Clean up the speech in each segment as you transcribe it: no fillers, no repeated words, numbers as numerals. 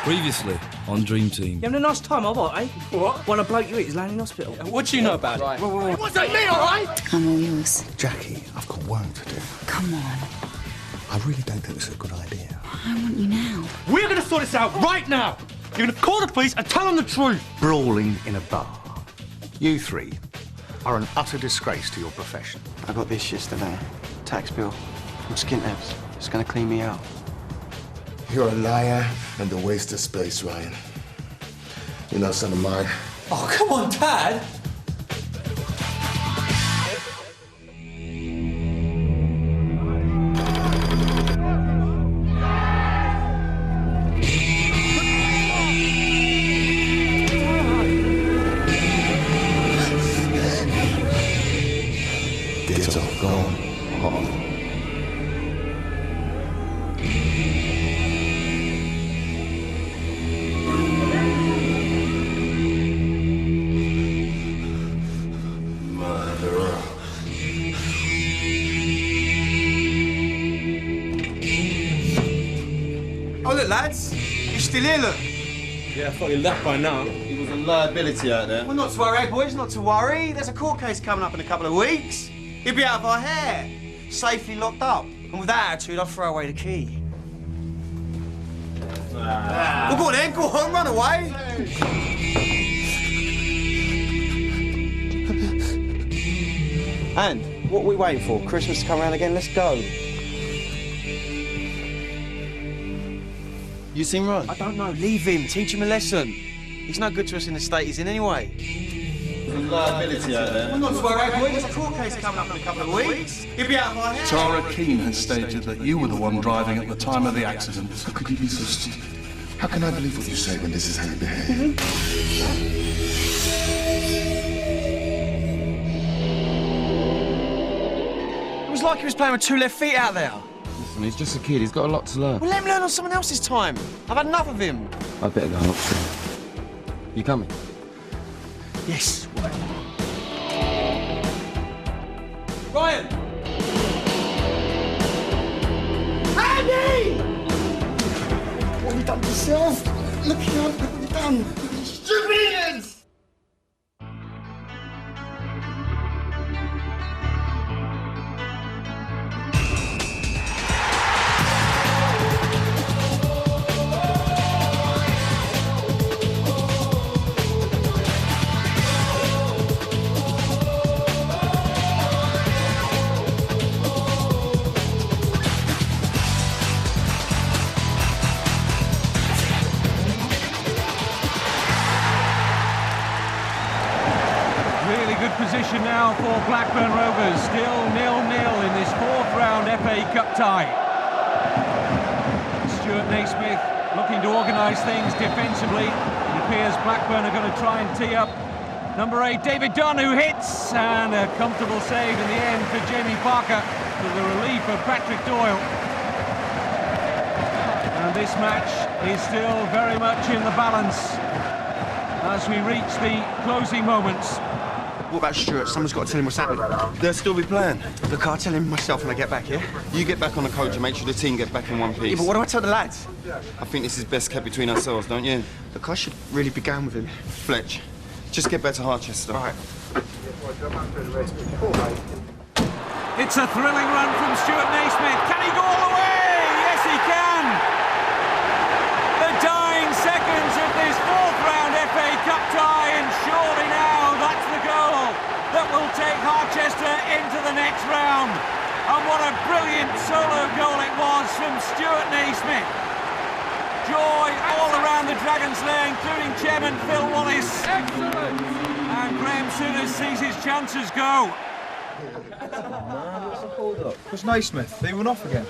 Previously on Dream Team. You having a nice time, or what, eh? What? Well, a bloke you hit is laying in hospital. What do you know about it? It wasn't me, all right? I'm all yours. Jackie, I've got work to do. Come on. I really don't think this is a good idea. I want you now. We're going to sort this out right now. You're going to call the police and tell them the truth. Brawling in a bar. You three are an utter disgrace to your profession. I got this yesterday. Tax bill from Skintabs. It's gonna clean me out. You're a liar and a waste of space, Ryan. You're not son of mine. Oh, come on, Dad. Get off, go on. Oh, look, lads. You're still here, look. Yeah, I thought he left by now. He was a liability out there. Well, not to worry, boys, not to worry. There's a court case coming up in a couple of weeks. He'll be out of our hair, safely locked up. And with that attitude, I'll throw away the key. Well, go on then, go on, run away. And what are we waiting for? Christmas to come around again? Let's go. You seen Ron? I don't know, leave him, teach him a lesson. He's no good to us in the state he's in anyway. He was a liability out there. Well, not to worry, boys. There's a court case coming up in a couple of weeks. He'll be out of our hair. Tara Keane has stated that you were the one driving at the time of the accident. How could you be so stupid? How can I believe what you say when this is how you behave? It was like he was playing with two left feet out there. Listen, he's just a kid. He's got a lot to learn. Well, let him learn on someone else's time. I've had enough of him. I better go upstairs. You coming? Yes. Ryan! Andy! What have you done to yourself? Look here, look what you've done. Stupid idiots! Position now for Blackburn Rovers, still 0-0 in this fourth round FA Cup tie. Stuart Naismith looking to organise things defensively. It appears Blackburn are going to try and tee up number 8, David Dunn, who hits, and a comfortable save in the end for Jamie Parker, to the relief of Patrick Doyle. And this match is still very much in the balance as we reach the closing moments. What about Stuart? Someone's got to tell him what's happening. They'll still be playing. Look, I'll tell him myself when I get back, yeah? You get back on the coach and make sure the team get back in one piece. Yeah, but what do I tell the lads? I think this is best kept between ourselves, don't you? Look, I should really be going with him. Fletch, just get back to Harchester. Right. It's a thrilling run from Stuart Naismith. Can he go all the way? Yes, he can. The dying seconds of this fourth round FA Cup tie, and surely now that's the goal that will take Harchester into the next round. And what a brilliant solo goal it was from Stuart Naismith. Joy all around the Dragons' lair, including chairman Phil Wallace. Excellent. And Graham Souness sees his chances go. What's Naismith? They went off again.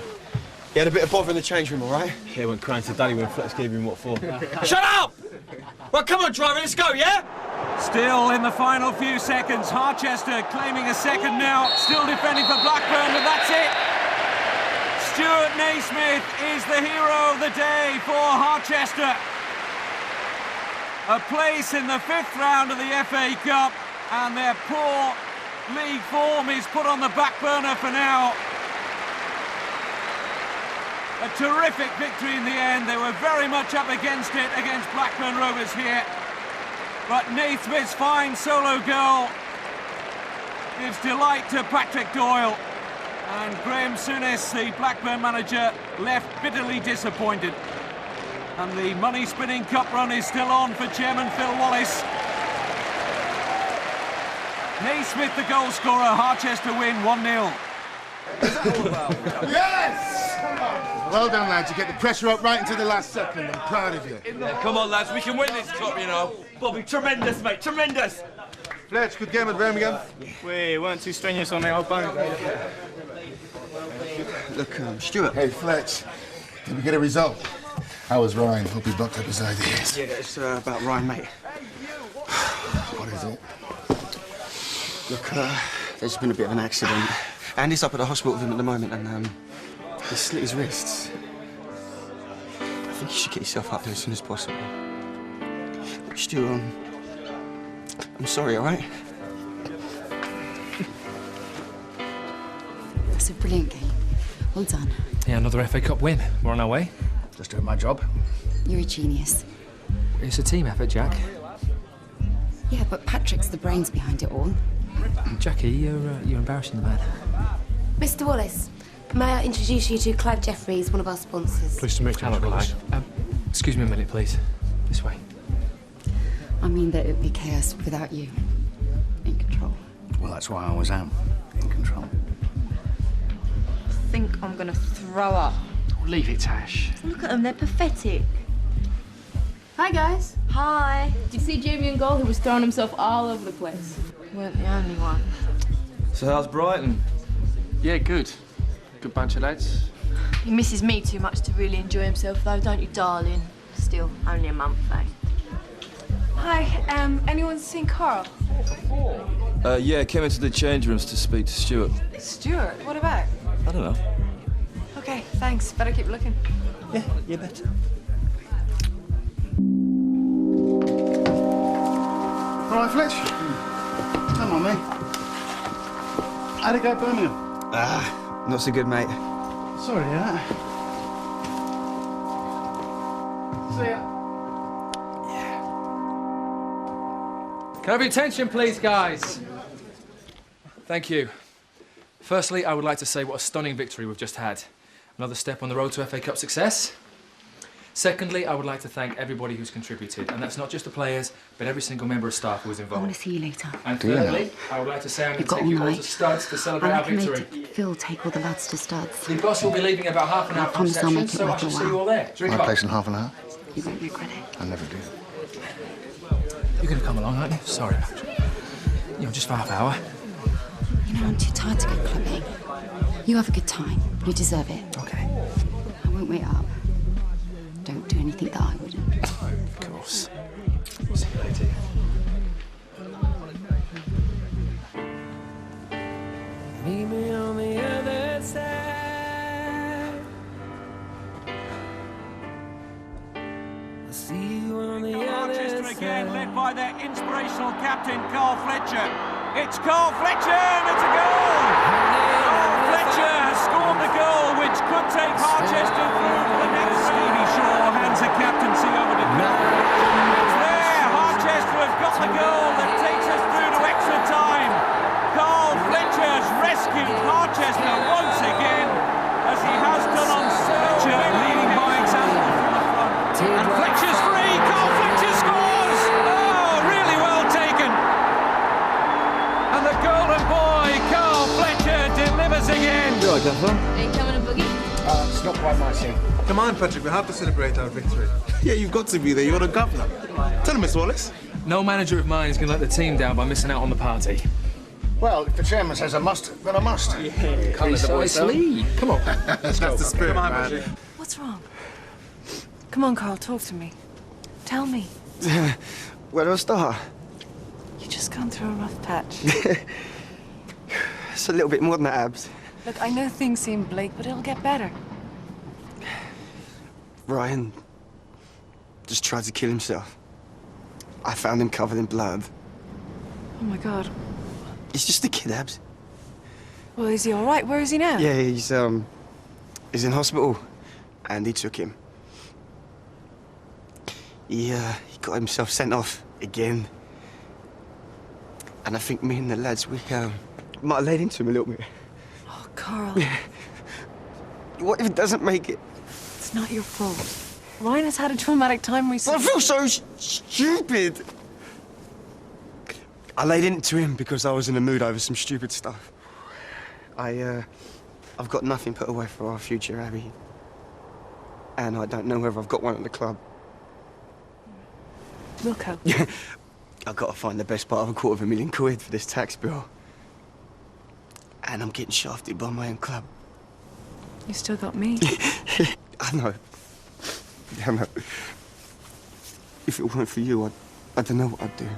He had a bit of bother in the change room, all right? Yeah, he went crying to Daddy when Fletch gave him what for. Shut up! Well, come on, driver, let's go, yeah? Still in the final few seconds, Harchester claiming a second now, still defending for Blackburn, but that's it. Stuart Naismith is the hero of the day for Harchester. A place in the fifth round of the FA Cup, and their poor league form is put on the back burner for now. A terrific victory in the end. They were very much up against it against Blackburn Rovers here. But Naismith's fine solo goal gives delight to Patrick Doyle. And Graham Souness, the Blackburn manager, left bitterly disappointed. And the money-spinning cup run is still on for chairman Phil Wallace. Naismith, the goal scorer. Harchester win 1-0. Yes! Well done, lads. You get the pressure up right into the last second. I'm proud of you. Yeah, come on, lads, we can win this cup, you know. Bobby, tremendous, mate, tremendous. Fletch, good game at Birmingham. We weren't too strenuous on the old bone. Look, Stuart. Hey, Fletch. Did we get a result? How was Ryan? Hope he bucked up his ideas. Yeah, it's about Ryan, mate. What is it? Look, there's been a bit of an accident. Andy's up at the hospital with him at the moment, and he slit his wrists. I think you should get yourself up there as soon as possible. Stu, I'm sorry, all right? That's a brilliant game. Well done. Yeah, another FA Cup win. We're on our way. Just doing my job. You're a genius. It's a team effort, Jack. Yeah, but Patrick's the brains behind it all. Jackie, you're embarrassing the man. Mr. Wallace, may I introduce you to Clive Jeffries, one of our sponsors? Pleased to meet you, Hello, Clive. Excuse me a minute, please. This way. I mean that it would be chaos without you in control. Well, that's why I always am in control. I think I'm gonna throw up. Leave it, Tash. Look at them, they're pathetic. Hi, guys. Hi. Did you see Jamie in goal? He was throwing himself all over the place. You weren't the only one. So how's Brighton? Yeah, good. Good bunch of lads. He misses me too much to really enjoy himself, though, don't you, darling? Still, only a month, eh? Hi, anyone seen Carl? Yeah, came into the change rooms to speak to Stuart. Stuart, what about? I don't know. Okay, thanks. Better keep looking. Yeah, you better. All right, Fletch. Come on, mate. How'd it go at Birmingham? Not so good, mate. Sorry, yeah. See ya. Can I have your attention, please, guys? Thank you. Firstly, I would like to say what a stunning victory we've just had. Another step on the road to FA Cup success. Secondly, I would like to thank everybody who's contributed, and that's not just the players, but every single member of staff who was I involved. want to see you later. And thirdly, I would like to say I'm going You've to got take you all all to night. Studs to celebrate I our can victory. make Phil take all the lads to Studs. The boss will be leaving about half an hour from promise I'll reception, make it so I worth shall your see you all there. 3 My o'clock. place in half an hour? You won't regret it. I never do. You're going to come along, aren't you? Sorry, Patrick. You know, just for half an hour. You know, I'm too tired to go clubbing. You have a good time. You deserve it. Okay. I won't wait up. Don't do anything that I wouldn't. Of course. See you later. Meet me on the other side. I'll see you on the other side. Manchester again, led by their inspirational captain, Carl Fletcher. It's Carl Fletcher, and it's a goal! Carl Fletcher has scored the goal, which could take Harchester through to the next stage. Stevie Shaw hands the captaincy over to Carl. It's there, Harchester have got the goal that takes us through to extra time. Carl Fletcher has rescued Harchester once again, as he has done on Fletcher, leading by example from the front. And Fletcher's free, Carl Fletcher scores! Oh, really well taken. And the golden boy, Carl Fletcher, delivers again. Are you coming to boogie? It's not quite my scene. Come on, Patrick, we have to celebrate our victory. Yeah, you've got to be there. You're the governor. Tell him, Miss Wallace. No manager of mine is going to let the team down by missing out on the party. Well, if the chairman says I must, then I must. Precisely. Come on. That's the spirit, man. What's wrong? Come on, Carl, talk to me. Tell me. Where do I start? You just gone through a rough patch. It's a little bit more than that, Abs. Look, I know things seem bleak, but it'll get better. Ryan just tried to kill himself. I found him covered in blood. Oh, my God. He's just a kid, Abs. Well, is he all right? Where is he now? Yeah, he's in hospital. and he took him. He got himself sent off again. And I think me and the lads, we might have laid into him a little bit. Oh, Carl. Yeah. What if it doesn't make it? It's not your fault. Ryan has had a traumatic time recently. I feel so stupid. I laid into him because I was in the mood over some stupid stuff. I've got nothing put away for our future, Abby. And I don't know whether I've got one at the club. Wilco. Yeah. I've got to find the best part of £250,000 for this tax bill. And I'm getting shafted by my own club. You still got me. I know. I know. If it weren't for you, I don't know what I'd do.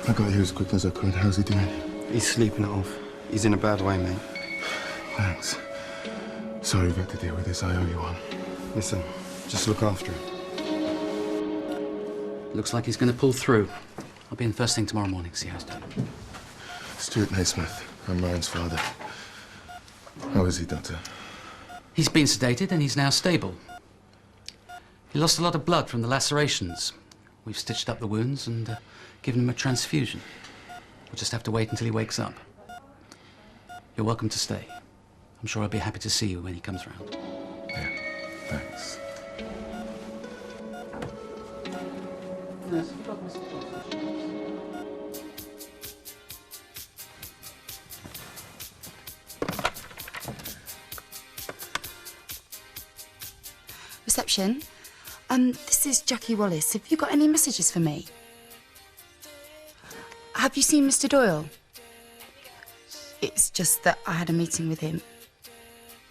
I got here as quick as I could. How's he doing? He's sleeping it off. He's in a bad way, mate. Thanks. Sorry you've had to deal with this. I owe you one. Listen, just look after him. Looks like he's going to pull through. I'll be in first thing tomorrow morning, see how he's done. Stuart Naismith. I'm Ryan's father. How is he, Doctor? He's been sedated and he's now stable. He lost a lot of blood from the lacerations. We've stitched up the wounds and given him a transfusion. We'll just have to wait until he wakes up. You're welcome to stay. I'm sure I'll be happy to see you when he comes round. Yeah, thanks. Reception. This is Jackie Wallace. Have you got any messages for me? Have you seen Mr. Doyle? It's just that I had a meeting with him.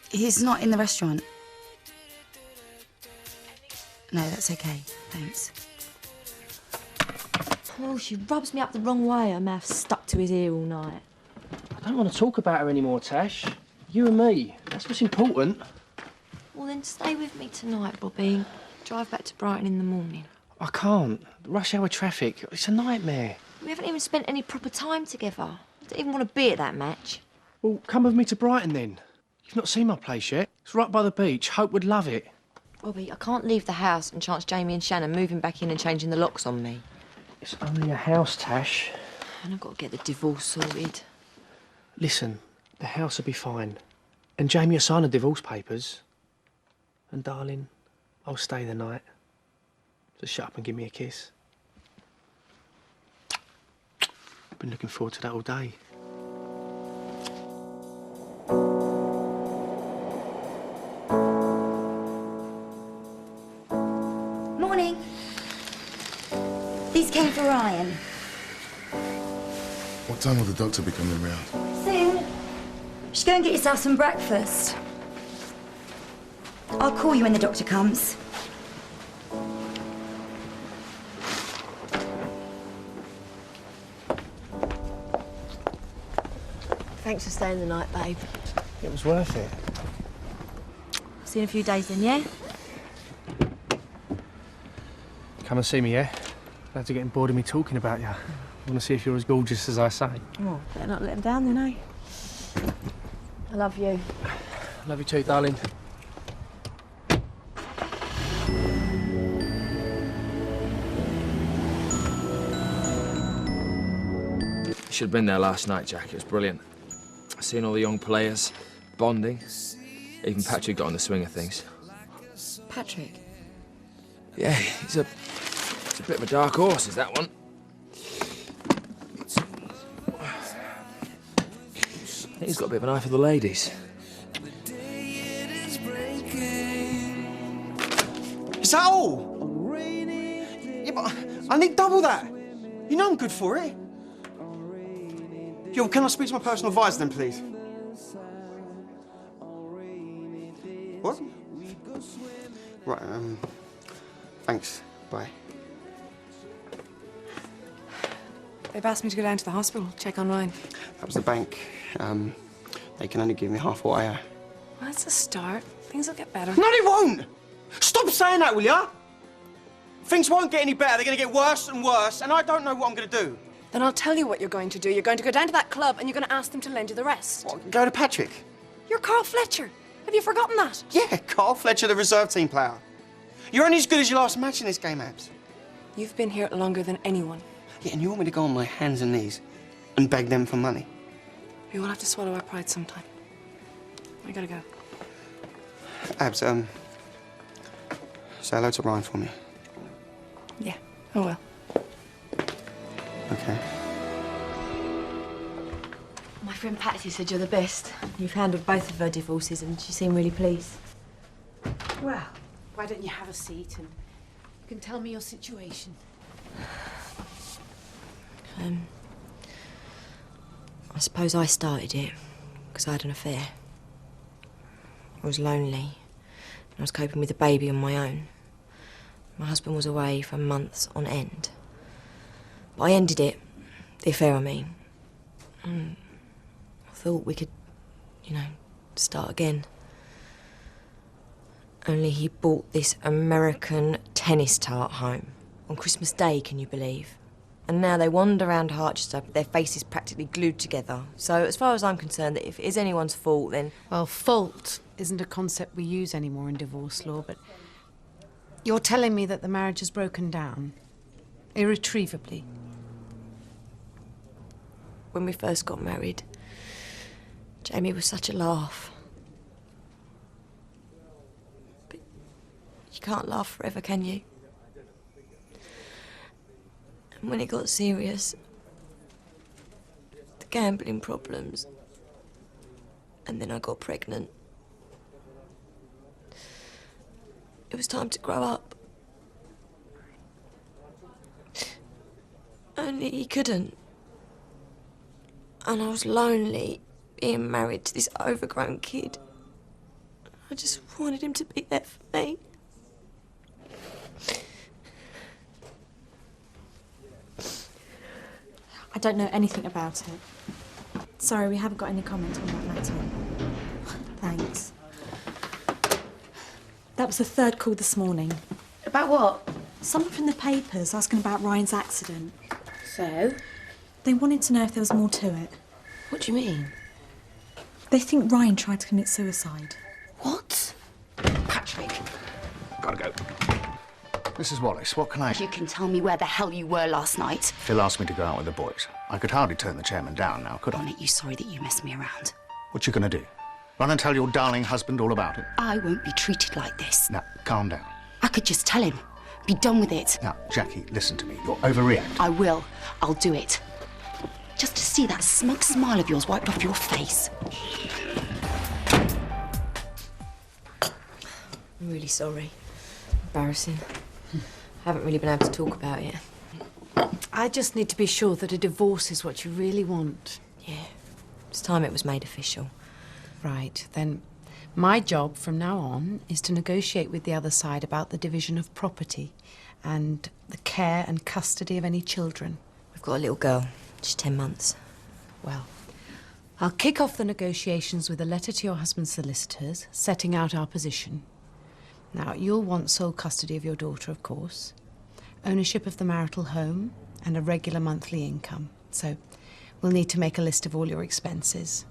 He's not in the restaurant. No, that's okay. Thanks. Oh, she rubs me up the wrong way. Her mouth stuck to his ear all night. I don't want to talk about her anymore, Tash. You and me. That's what's important. Well, then stay with me tonight, Bobby. Drive back to Brighton in the morning. I can't. Rush hour traffic. It's a nightmare. We haven't even spent any proper time together. I don't even want to be at that match. Well, come with me to Brighton then. You've not seen my place yet. It's right by the beach. Hope would love it. Bobby, I can't leave the house and chance Jamie and Shannon moving back in and changing the locks on me. It's only a house, Tash. And I've got to get the divorce sorted. Listen, the house will be fine. And Jamie will sign the divorce papers. And darling, I'll stay the night. Just shut up and give me a kiss. I've been looking forward to that all day. Morning. These came for Ryan. What time will the doctor be coming round? Soon. Just go and get yourself some breakfast. I'll call you when the doctor comes. Thanks for staying the night, babe. It was worth it. See you in a few days then, yeah? Come and see me, yeah? Lads are getting bored of me talking about you. I want to see if you're as gorgeous as I say. Oh, better not let him down then, eh? I love you. Love you too, darling. Should have been there last night, Jack. It was brilliant. Seeing all the young players, bonding. Even Patrick got on the swing of things. Patrick? Yeah, he's a bit of a dark horse, is that one? I think he's got a bit of an eye for the ladies. Is that all? Yeah, but I need double that. You know I'm good for it. Yo, can I speak to my personal advisor then, please? What? Right, thanks. Bye. They've asked me to go down to the hospital, check on Ryan. That was the bank. They can only give me half what I owe. Well, that's a start. Things will get better. No, they won't! Stop saying that, will ya? Things won't get any better. They're going to get worse and worse, and I don't know what I'm going to do. Then I'll tell you what you're going to do. You're going to go down to that club and you're going to ask them to lend you the rest. What, go to Patrick? You're Carl Fletcher. Have you forgotten that? Yeah, Carl Fletcher, the reserve team player. You're only as good as your last match in this game, Abs. You've been here longer than anyone. Yeah, and you want me to go on my hands and knees and beg them for money? We will have to swallow our pride sometime. I gotta go. Abs, say hello to Ryan for me. Yeah, I will. Okay. My friend Patsy said you're the best. You've handled both of her divorces and she seemed really pleased. Well, why don't you have a seat and you can tell me your situation? I suppose I started it because I had an affair. I was lonely and I was coping with a baby on my own. My husband was away for months on end. But I ended it, the affair I mean. I thought we could, you know, start again. Only he brought this American tennis tart home on Christmas Day, can you believe? And now they wander around Harchester with their faces practically glued together. So as far as I'm concerned, if it is anyone's fault, then... Well, fault isn't a concept we use anymore in divorce law, but you're telling me that the marriage has broken down irretrievably. When we first got married, Jamie was such a laugh. But you can't laugh forever, can you? And when it got serious, the gambling problems, and then I got pregnant. It was time to grow up. Only he couldn't. And I was lonely, being married to this overgrown kid. I just wanted him to be there for me. I don't know anything about it. Sorry, we haven't got any comment on that matter. Thanks. That was the third call this morning. About what? Someone from the papers asking about Ryan's accident. So? They wanted to know if there was more to it. What do you mean? They think Ryan tried to commit suicide. What? Patrick! Gotta go. Mrs. Wallace, what can I... You can tell me where the hell you were last night. Phil asked me to go out with the boys. I could hardly turn the chairman down now, could I? Aren't you sorry that you messed me around? What you gonna do? Run and tell your darling husband all about it? I won't be treated like this. Now, calm down. I could just tell him. Be done with it. Now, Jackie, listen to me. You're overreacting. I will. I'll do it. Just to see that smug smile of yours wiped off your face. I'm really sorry. Embarrassing. I haven't really been able to talk about it. I just need to be sure that a divorce is what you really want. Yeah. It's time it was made official. Right, then my job from now on is to negotiate with the other side about the division of property and the care and custody of any children. We've got a little girl. She's 10 months. Well, I'll kick off the negotiations with a letter to your husband's solicitors, setting out our position. Now, you'll want sole custody of your daughter, of course, ownership of the marital home, and a regular monthly income. So we'll need to make a list of all your expenses.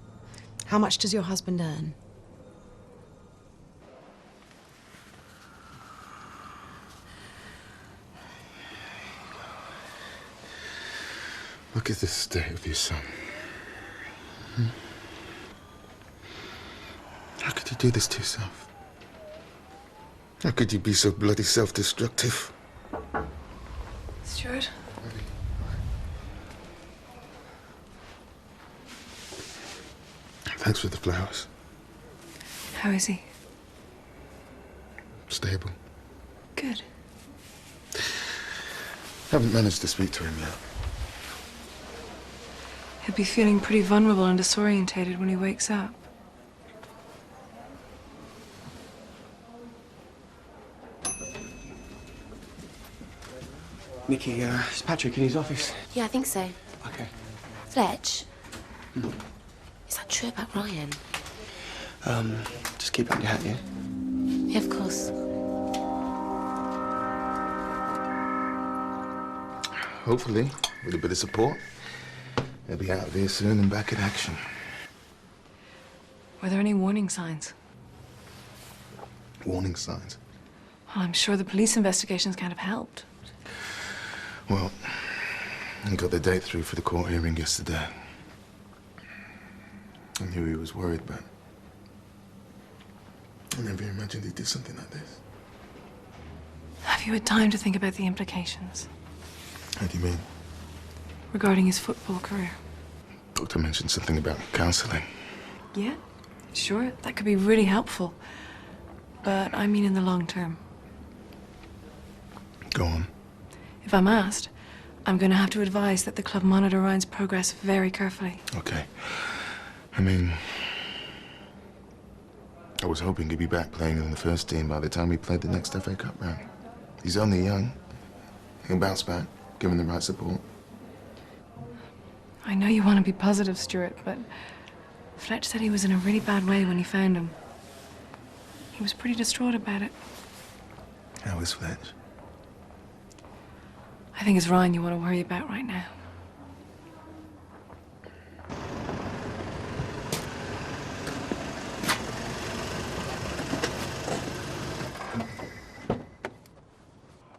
How much does your husband earn? Look at the state of your son. Hmm? How could you do this to yourself? How could you be so bloody self-destructive? Stuart? Thanks for the flowers. How is he? Stable. Good. Haven't managed to speak to him yet. He'll be feeling pretty vulnerable and disorientated when he wakes up. Nikki, is Patrick in his office? Yeah, I think so. Fletch? Is that true about Ryan? Just keep it on your hat, yeah? Yeah, of course. Hopefully, with a bit of support, they'll be out of here soon and back in action. Were there any warning signs? Warning signs. Well, I'm sure the police investigations can't have helped. Well, I got the date through for the court hearing yesterday. I knew he was worried, but I never imagined he'd do something like this. Have you had time to think about the implications How do you mean? regarding his football career? Doctor mentioned something about counselling. Yeah, sure, that could be really helpful. But I mean in the long term. Go on. If I'm asked, I'm going to have to advise that the club monitor Ryan's progress very carefully. Okay. I mean, I was hoping he'd be back playing in the first team by the time we played the next FA Cup round. He's only young. He'll bounce back, given the right support. I know you want to be positive, Stuart, but Fletch said he was in a really bad way when he found him. He was pretty distraught about it. How is Fletch? I think it's Ryan you want to worry about right now.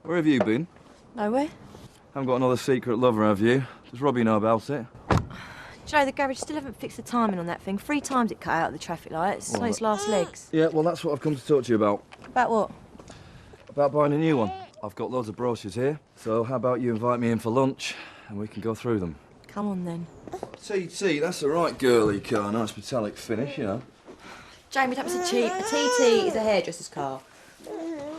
Where have you been? Nowhere. Haven't got another secret lover, have you? Does Robbie know about it? Do you know, the garage still haven't fixed the timing on that thing. 3 times it cut out of the traffic lights. It's on its last legs. Yeah, well, that's what I've come to talk to you about. About what? About buying a new one. I've got loads of brochures here. So how about you invite me in for lunch and we can go through them? Come on, then. TT, that's a right girly car. Nice metallic finish, you know. Jamie, that was a cheap. A TT is a hairdresser's car.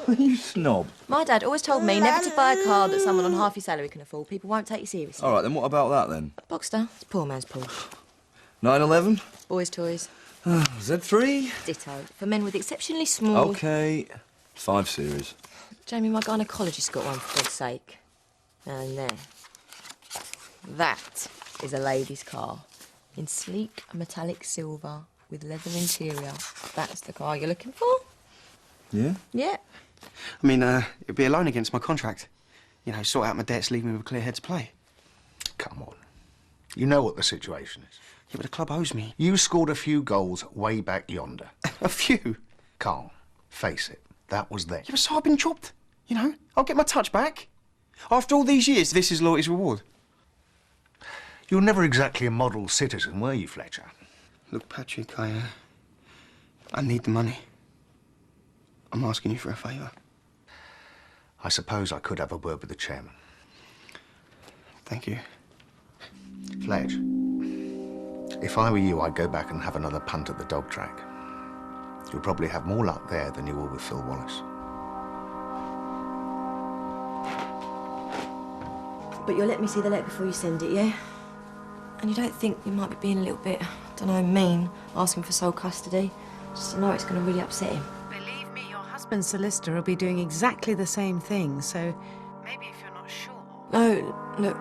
You snob. My dad always told me never to buy a car that someone on half your salary can afford. People won't take you seriously. All right, then what about that, then? Boxster. It's poor man's Porsche. 911? Boys' toys. Z3? Ditto. For men with exceptionally small... OK. 5 Series. Jamie, my gynecologist got one, for God's sake. And there. That is a lady's car. In sleek metallic silver with leather interior. That's the car you're looking for? Yeah? Yeah. I mean, it'd be a loan against my contract. You know, sort out my debts, leave me with a clear head to play. Come on. You know what the situation is. Yeah, but the club owes me. You scored a few goals way back yonder. A few? Carl, face it. That was then. Yeah, but so I've been dropped. You know, I'll get my touch back. After all these years, this is loyalty's reward. You were never exactly a model citizen, were you, Fletcher? Look, Patrick, I need the money. I'm asking you for a favour. I suppose I could have a word with the chairman. Thank you. Fletch, if I were you, I'd go back and have another punt at the dog track. You'll probably have more luck there than you will with Phil Wallace. But you'll let me see the letter before you send it, yeah? And you don't think you might be being a little bit, I don't know, mean, asking for sole custody? Just to know it's going to really upset him. Believe me, your husband's solicitor will be doing exactly the same thing, so maybe if you're not sure... No, look,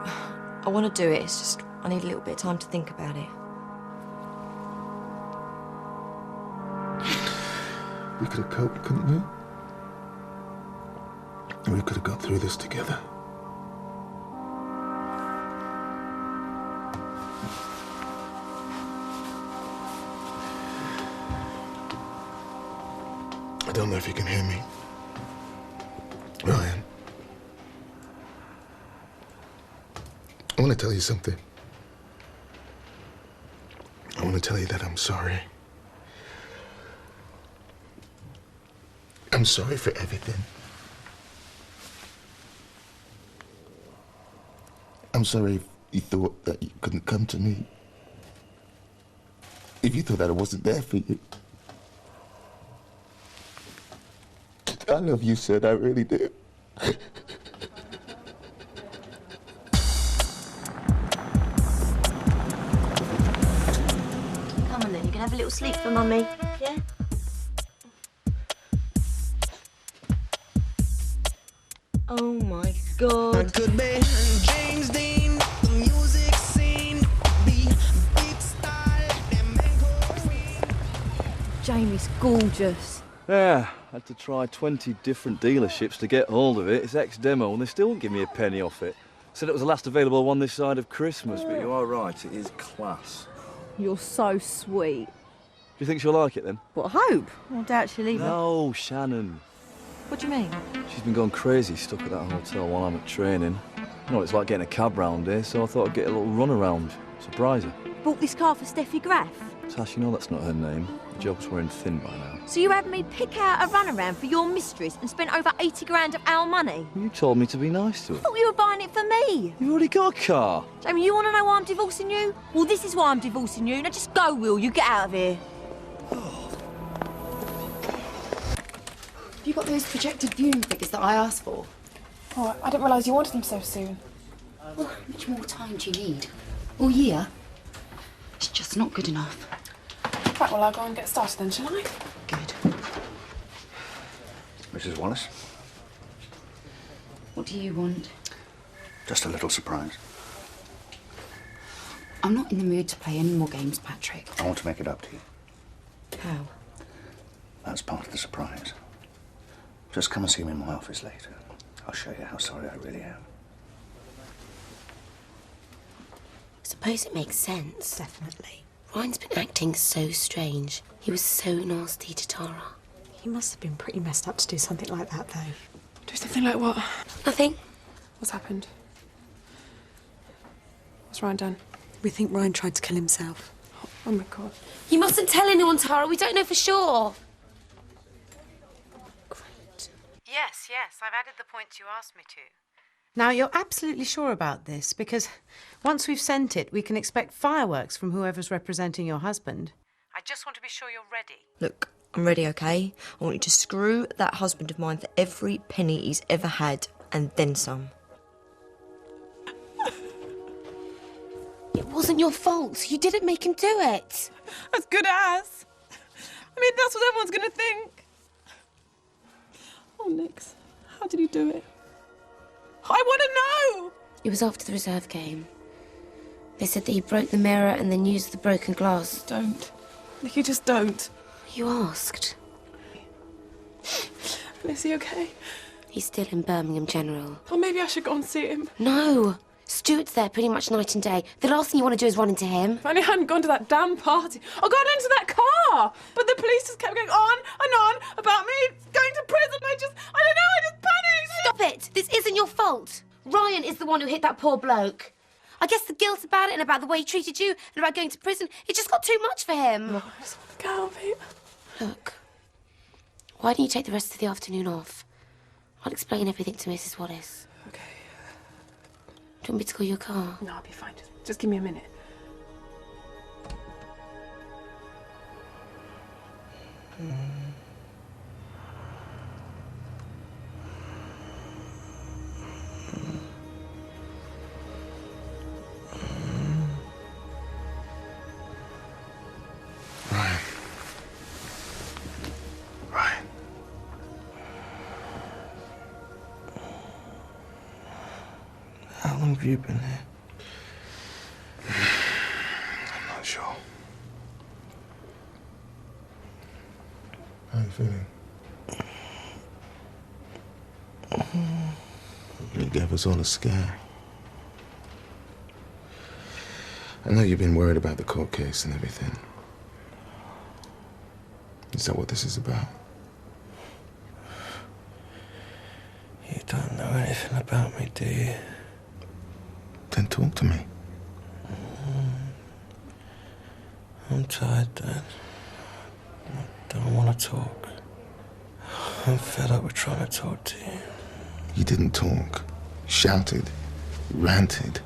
I want to do it. It's just I need a little bit of time to think about it. We could have coped, couldn't we? And we could have got through this together. I don't know if you can hear me. Ryan. I want to tell you something. I want to tell you that I'm sorry. I'm sorry for everything. I'm sorry if you thought that you couldn't come to me. If you thought that I wasn't there for you. I love you, Sid. I really do. Come on then, you can have a little sleep for Mummy, yeah? Oh my God. I could be James Dean, the music scene, be Jamie's gorgeous. Yeah, had to try 20 different dealerships to get hold of it. It's ex-demo and they still won't give me a penny off it. Said it was the last available one this side of Christmas, but you are right, it is class. You're so sweet. Do you think she'll like it then? What, hope? I doubt she'll either. No, Shannon. What do you mean? She's been going crazy stuck at that hotel while I'm at training. You know, it's like getting a cab round here, so I thought I'd get a little run around. Surprise her. Bought this car for Steffi Graf? Tash, you know that's not her name. The joke's wearing thin by now. So you had me pick out a runaround for your mistress and spent over 80 grand of our money? You told me to be nice to I her. thought you were buying it for me. You've already got a car. Jamie, you want to know why I'm divorcing you? Well, this is why I'm divorcing you. Now just go, Will. You get out of here. Have you got those projected viewing figures that I asked for? Oh, I didn't realise you wanted them so soon. Well, how much more time do you need? All year? It's just not good enough. Right, well, I'll go and get started then, shall I? Mrs. Wallace, What do you want? just a little surprise. I'm not in the mood to play any more games, Patrick. I want to make it up to you. How? That's part of the surprise. Just come and see me in my office later. I'll show you how sorry I really am. Suppose it makes sense. Definitely. Ryan's been acting so strange. He was so nasty to Tara. He must have been pretty messed up to do something like that, though. Do something like what? Nothing. What's happened? What's Ryan done? We think Ryan tried to kill himself. Oh my God. You mustn't tell anyone, Tara. We don't know for sure. Yes, I've added the points you asked me to. Now, you're absolutely sure about this, because once we've sent it, we can expect fireworks from whoever's representing your husband. I just want to be sure you're ready. Look, I'm ready, OK? I want you to screw that husband of mine for every penny he's ever had, and then some. It wasn't your fault. You didn't make him do it. As good as. I mean, that's what everyone's going to think. Oh, Nix, how did he do it? I want to know! It was after the reserve game. They said that he broke the mirror and then used the broken glass. Don't. You just don't. You asked. Is he okay? He's still in Birmingham General. Or maybe I should go and see him. No! Stuart's there pretty much night and day. The last thing you want to do is run into him. If only I hadn't gone to that damn party. I got into that car! But the police just kept going on and on about me going to prison. I don't know, I just panicked! Stop it! This isn't your fault. Ryan is the one who hit that poor bloke. I guess the guilt about it and about the way he treated you and about going to prison, it just got too much for him. I just want to get out of here. Look, why don't you take the rest of the afternoon off? I'll explain everything to Mrs. Wallace. Okay. Do you want me to call your car? No, I'll be fine. Just give me a minute. Ryan. How long have you been here? I'm not sure. How are you feeling? You gave us all a scare. I know you've been worried about the court case and everything. Is that what this is about? You don't know anything about me, do you? Then talk to me. I'm tired, Dad. I don't want to talk. I'm fed up with trying to talk to you. You didn't talk. Shouted. Ranted.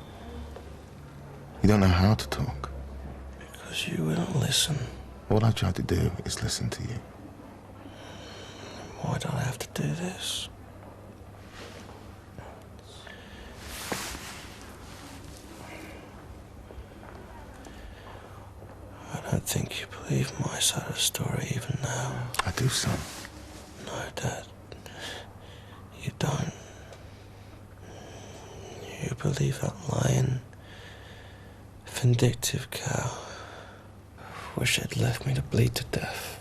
You don't know how to talk. Because you wouldn't listen. All I tried to do is listen to you. Why don't I have to do this? I don't think you believe my side of the story even now. I do, son. No, Dad. You don't. You believe that lying, vindictive cow. Wish it left me to bleed to death.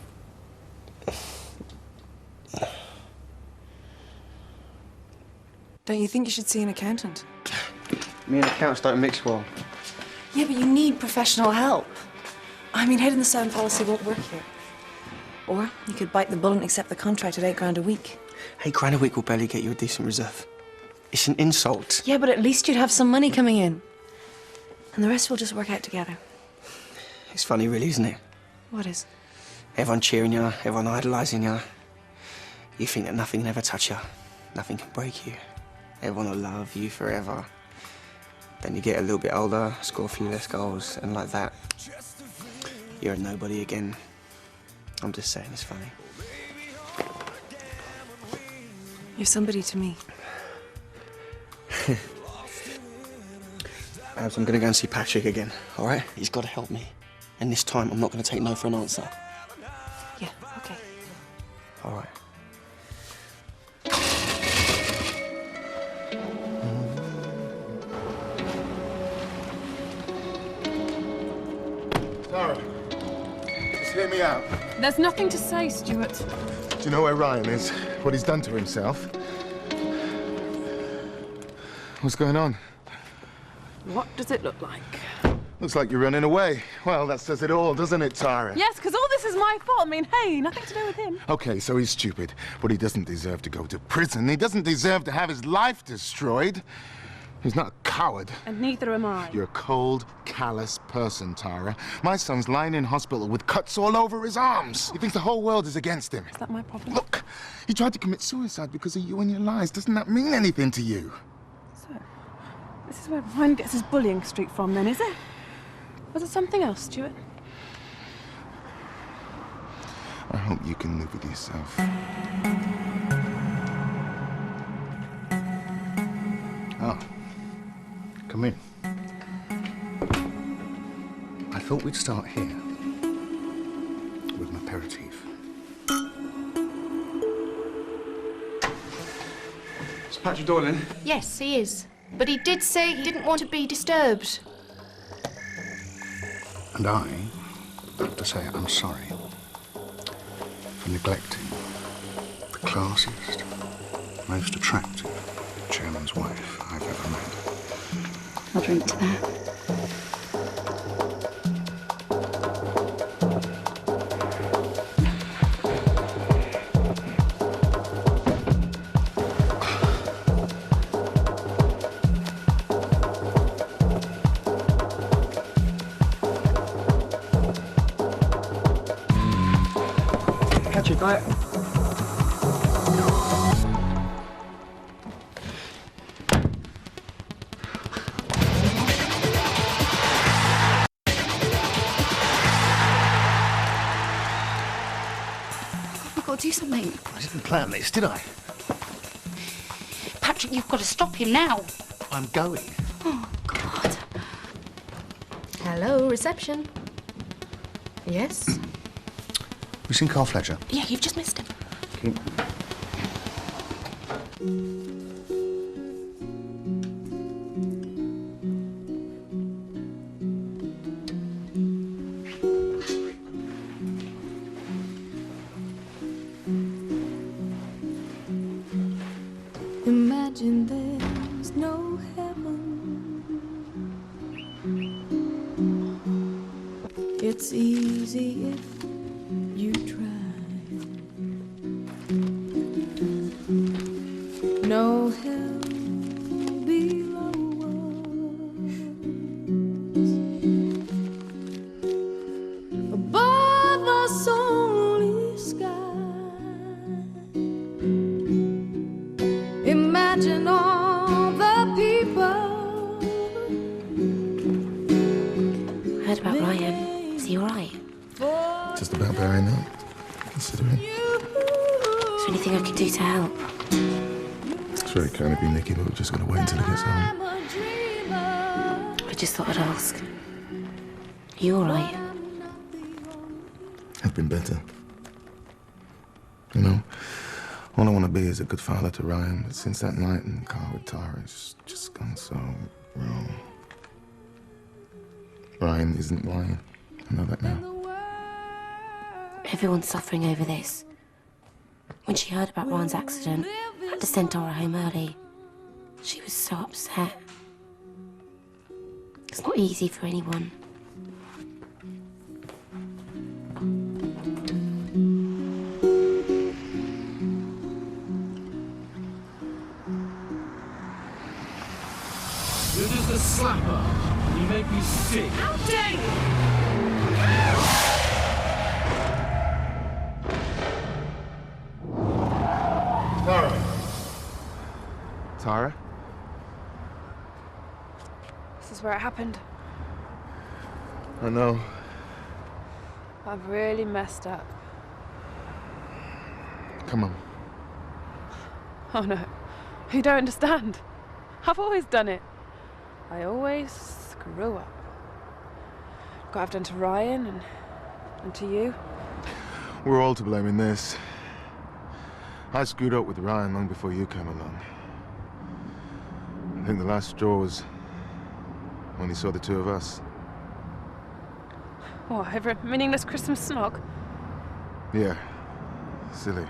Don't you think you should see an accountant? Me and accounts don't mix well. Yeah, but you need professional help. I mean, head in the sand policy won't work here. Or you could bite the bullet and accept the contract at £8 a week. £8 a week will barely get you a decent reserve. It's an insult. Yeah, but at least you'd have some money coming in. And the rest will just work out together. It's funny, really, isn't it? What is? Everyone cheering you, everyone idolising you. You think that nothing can ever touch you, nothing can break you. Everyone will love you forever. Then you get a little bit older, score a few less goals, and like that, you're a nobody again. I'm just saying, it's funny. You're somebody to me. Babs, I'm gonna go and see Patrick again, all right? He's got to help me. And this time, I'm not gonna take no for an answer. Yeah, okay. All right. Tara, just hear me out. There's nothing to say, Stuart. Do you know where Ryan is? What he's done to himself? What's going on? What does it look like? Looks like you're running away. Well, that says it all, doesn't it, Tara? Yes, because all this is my fault. I mean, hey, nothing to do with him. Okay, so he's stupid, but he doesn't deserve to go to prison. He doesn't deserve to have his life destroyed. He's not a coward. And neither am I. You're a cold, callous person, Tara. My son's lying in hospital with cuts all over his arms. He thinks the whole world is against him. Is that my problem? Look, he tried to commit suicide because of you and your lies. Doesn't that mean anything to you? So, this is where Ryan gets his bullying streak from, then, is it? Was it something else, Stuart? I hope you can live with yourself. Oh. Come in. I thought we'd start here with an aperitif. Is Patrick Doyle in? Yes, he is. But he did say he didn't want to be disturbed. And I have to say I'm sorry for neglecting the classiest, most attractive chairman's wife I've ever met. I'll drink to that. Catch it, mate. We've got to do something. I didn't plan this, did I? Patrick, you've got to stop him now. I'm going. Oh, God. Hello, reception. Yes? You seen Carl Fletcher? Yeah, you've just missed him. Imagine there's no heaven. It's easy if you try. No hell below us. Above us only sky. Imagine all the people. I heard about Ryan. Is he all right? Just about bearing up, considering. Is there anything I could do to help? It's very kind of you, Nicky, but we've just got to wait until he gets home. I just thought I'd ask. Are you all right? I've been better. You know, all I want to be is a good father to Ryan, but since that night in the car with Tara, it's just gone so wrong. Ryan isn't Ryan. I know that now. Everyone's suffering over this. When she heard about Ryan's accident, I had to send Tara home early. She was so upset. It's not easy for anyone. You're just a slapper. You make me sick. How dare you! Tara? This is where it happened. I know. I've really messed up. Come on. Oh no, you don't understand. I've always done it. I always screw up. Look what I've done to Ryan and to you. We're all to blame in this. I screwed up with Ryan long before you came along. I think the last straw was when he saw the two of us. What, over a meaningless Christmas snog? Yeah. Silly.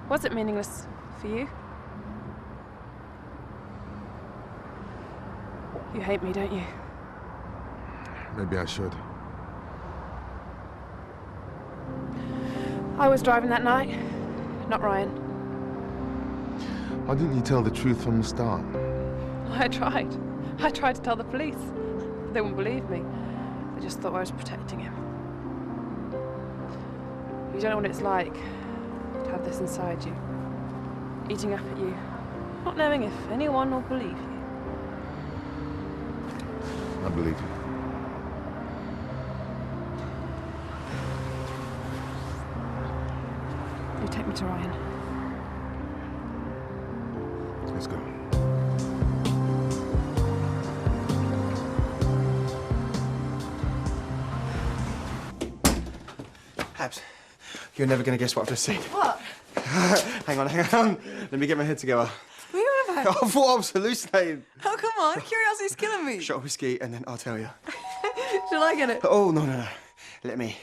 Was it meaningless for you? You hate me, don't you? Maybe I should. I was driving that night, not Ryan. Why didn't you tell the truth from the start? I tried. I tried to tell the police. They wouldn't believe me. They just thought I was protecting him. You don't know what it's like to have this inside you, eating up at you, not knowing if anyone will believe you. I believe you. You take me to Ryan. Let's go. Habs, you're never going to guess what I've just seen. What? Hang on. Let me get my head together. What are you on about? I thought I was hallucinating. Oh, come on. Curiosity's killing me. Shot of whiskey, and then I'll tell you. Shall I get it? Oh, no. Let me.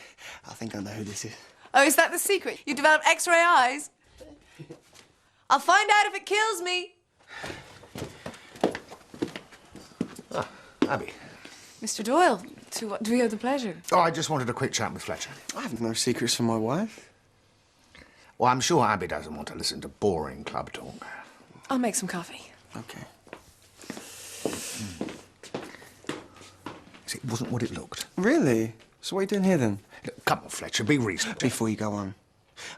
I think I know who this is. Oh, is that the secret? You developed X-ray eyes? I'll find out if it kills me. Ah, Abby. Mr. Doyle, to what do we owe the pleasure? Oh, I just wanted a quick chat with Fletcher. I have no secrets from my wife. Well, I'm sure Abby doesn't want to listen to boring club talk. I'll make some coffee. Okay. See, it wasn't what it looked. Really? So what are you doing here then? Look, come on, Fletcher, be reasonable. Before you go on,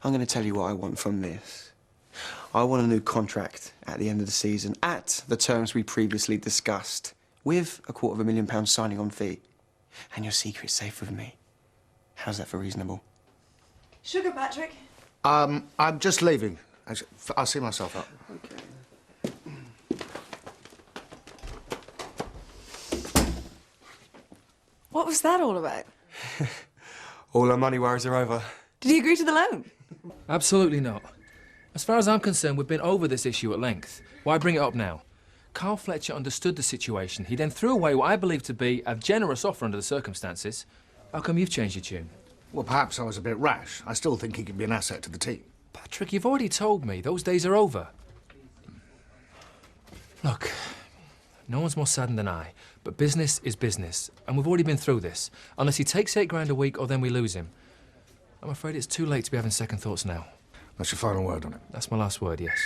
I'm going to tell you what I want from this. I want a new contract at the end of the season at the terms we previously discussed, with a £250,000 signing-on fee. And your secret's safe with me. How's that for reasonable? Sugar, Patrick. I'm just leaving. I'll see myself up. Okay. What was that all about? All our money worries are over. Did he agree to the loan? Absolutely not. As far as I'm concerned, we've been over this issue at length. Why bring it up now? Carl Fletcher understood the situation. He then threw away what I believe to be a generous offer under the circumstances. How come you've changed your tune? Well, perhaps I was a bit rash. I still think he could be an asset to the team. Patrick, you've already told me those days are over. Look, no one's more saddened than I, but business is business, and we've already been through this. Unless he takes £8 grand a week or then we lose him. I'm afraid it's too late to be having second thoughts now. That's your final word on it? That's my last word, yes.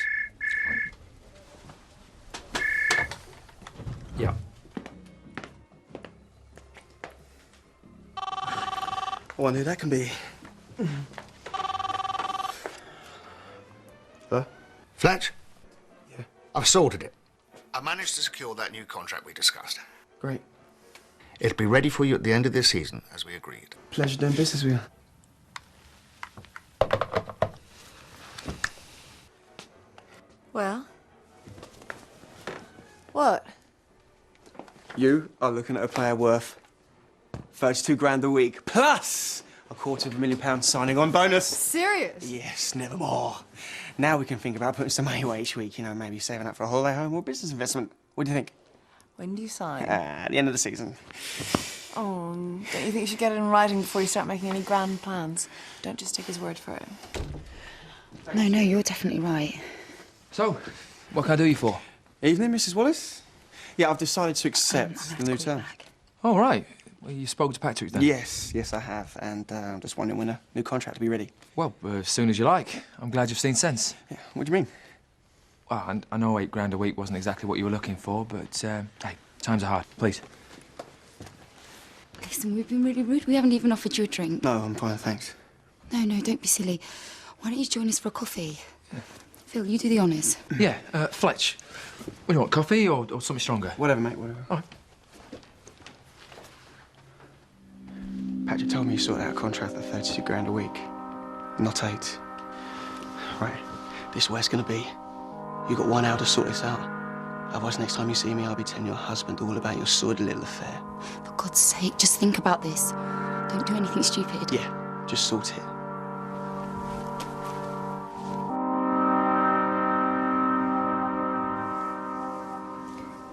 Yeah. I wonder who that can be. Huh? Fletch? Yeah? I've sorted it. I managed to secure that new contract we discussed. Great. It'll be ready for you at the end of this season, as we agreed. Pleasure doing business with you. Well? What? You are looking at a player worth 32 grand a week, plus a £250,000 signing-on bonus. Serious? Yes, never more. Now we can think about putting some money away each week, you know, maybe saving up for a holiday home or business investment. What do you think? When do you sign? At the end of the season. Oh, don't you think you should get it in writing before you start making any grand plans? Don't just take his word for it. No, you're definitely right. So, What can I do you for? Evening, Mrs. Wallace. Yeah, I've decided to accept the new term. Oh, right. Well, you spoke to Patrick then? Yes, I have. And I'm just wondering when a new contract will be ready. Well, as soon as you like. I'm glad you've seen sense. Yeah, what do you mean? Well, I know £8 a week wasn't exactly what you were looking for, but, hey, times are hard. Please. Listen, we've been really rude. We haven't even offered you a drink. No, I'm fine, thanks. No, don't be silly. Why don't you join us for a coffee? Phil, you do the honours. Yeah, Fletch. What do you want, coffee or something stronger? Whatever, mate, whatever. All right. Patrick told me you sorted out a contract at 32 grand a week, not 8. Right, this is where it's gonna be. You got 1 hour to sort this out. Otherwise, next time you see me, I'll be telling your husband all about your sordid little affair. For God's sake, just think about this. Don't do anything stupid. Yeah, just sort it.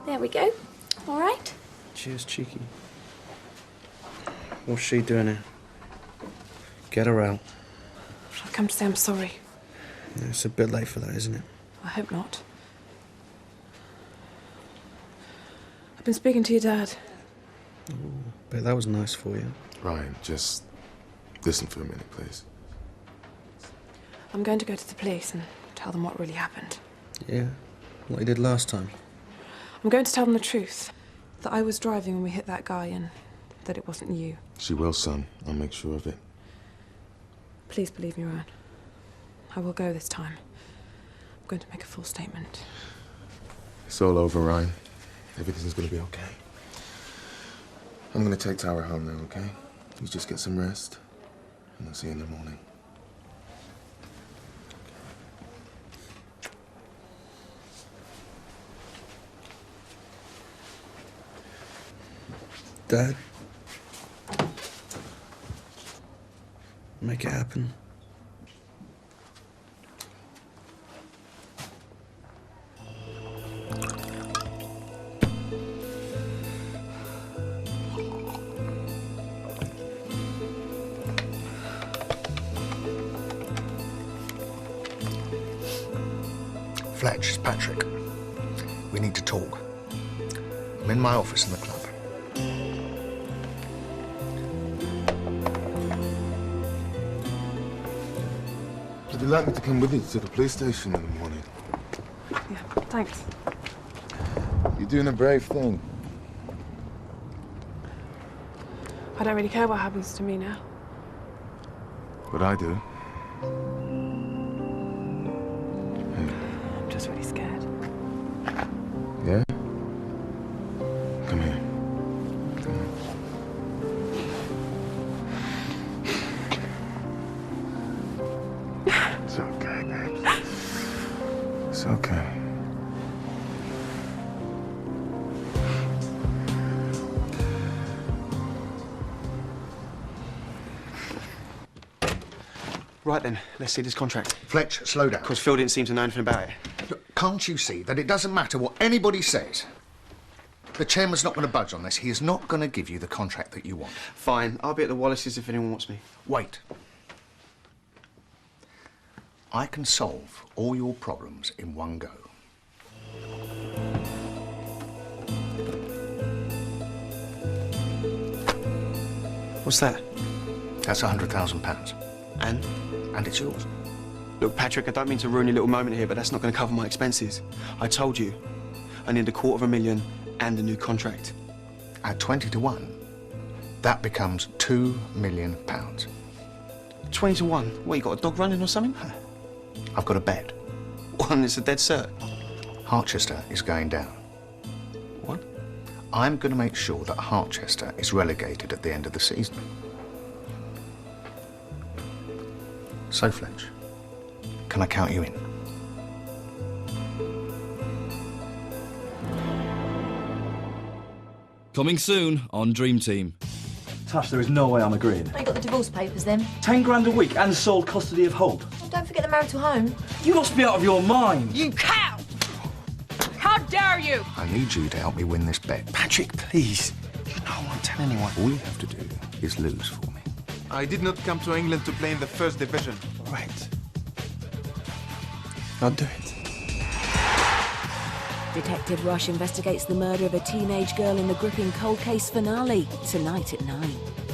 There we go. All right. Cheers, cheeky. What's she doing here? Get her out. I've come to say I'm sorry. Yeah, it's a bit late for that, isn't it? I hope not. I've been speaking to your dad. Bet that was nice for you. Ryan, just listen for a minute, please. I'm going to go to the police and tell them what really happened. Yeah, what you did last time. I'm going to tell them the truth. That I was driving when we hit that guy and that it wasn't you. She will, son. I'll make sure of it. Please believe me, Ryan. I will go this time. I'm going to make a full statement. It's all over, Ryan. Everything's gonna be okay. I'm gonna take Tara home now, okay? You just get some rest, and I'll see you in the morning. Dad? Make it happen. Fletch, it's Patrick. We need to talk. I'm in my office in the club. Would you like me to come with you to the police station in the morning? Yeah, thanks. You're doing a brave thing. I don't really care what happens to me now. But I do. I'm just really scared. Yeah? Come here. It's okay, babe. It's okay. Right then, let's see this contract. Fletch, slow down. Because Phil didn't seem to know anything about it. Look, can't you see that it doesn't matter what anybody says? The chairman's not going to budge on this. He is not going to give you the contract that you want. Fine, I'll be at the Wallace's if anyone wants me. Wait. I can solve all your problems in one go. What's that? That's £100,000. And? And it's yours. Look, Patrick, I don't mean to ruin your little moment here, but that's not going to cover my expenses. I told you, I need $250,000 and a new contract. At 20 to 1, that becomes £2 million. 20 to 1? What, you got a dog running or something? I've got a bet. And it's a dead cert. Harchester is going down. What? I'm going to make sure that Harchester is relegated at the end of the season. So, Fletch, can I count you in? Coming soon on Dream Team. Tash, there is no way I'm agreeing. You got the divorce papers then? 10 grand a week and sole custody of Hope. Well, don't forget the marital home. You must be out of your mind. You cow! How dare you! I need you to help me win this bet. Patrick, please. You know I won't tell anyone. All you have to do is lose for me. I did not come to England to play in the first division. Right. I'll do it. Detective Rush investigates the murder of a teenage girl in the gripping cold case finale, tonight at 9.